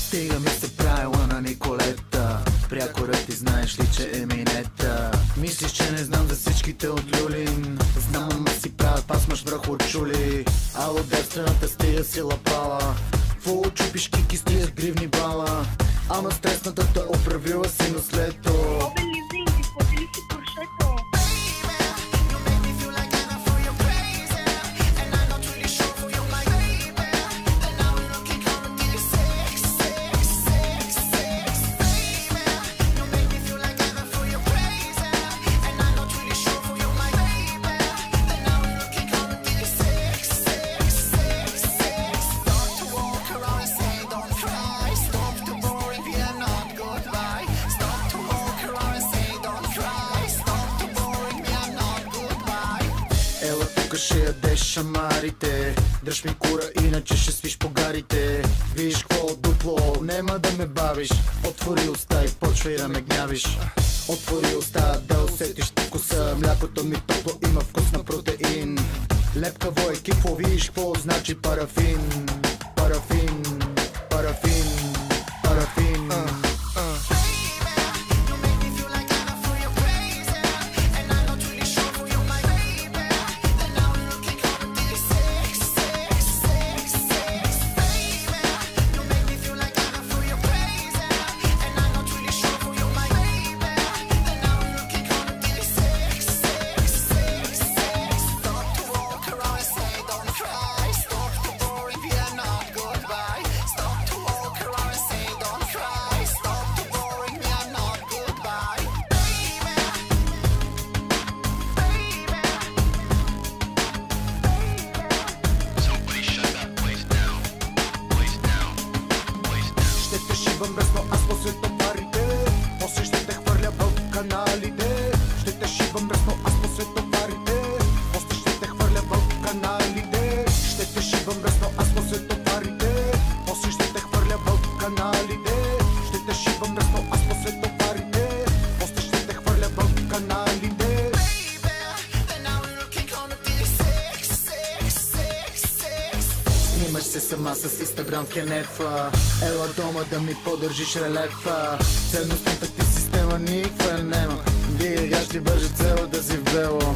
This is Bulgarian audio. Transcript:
Стига ми се правила на Николета, прякора ти знаеш ли, че е минета. Мислиш, че не знам за всичките от Люлин, знам, ама си правят пасмаш връх от чули. Ало, девствената стига си лапала, фул чупиш кики, стига гривни бала. Ама стресната те оправила си наследто. Обе лизинг, изплатили си туршето. Ще ядеш шамарите, дръж ми кура, иначе ще свиш по гарите. Виж какво дупло, нема да ме бавиш. Отвори уста и почвай да ме гнявиш. Отвори уста да усетиш вкуса. Млякото ми топло, има вкус на протеин. Лепкаво е кифо, виж какво значи парафин. Парафин, парафин, парафин. Мръсно, аз после товарите, после ще те хвърля в каналите. Ще те шибам мръсно, аз после товарите, после ще те хвърля в каналите. Ще те шибам мръсно, аз после товарите, после ще те хвърля в каналите. Ще те шибам мръсно, аз после товарите, после ще те хвърля в каналите. Снимаш се сама с Инстаграм в Кенефа, ела дома да ми поддържиш релефа. Ценностната ти система никаква нема, вие я ще вържи цела да си в бело.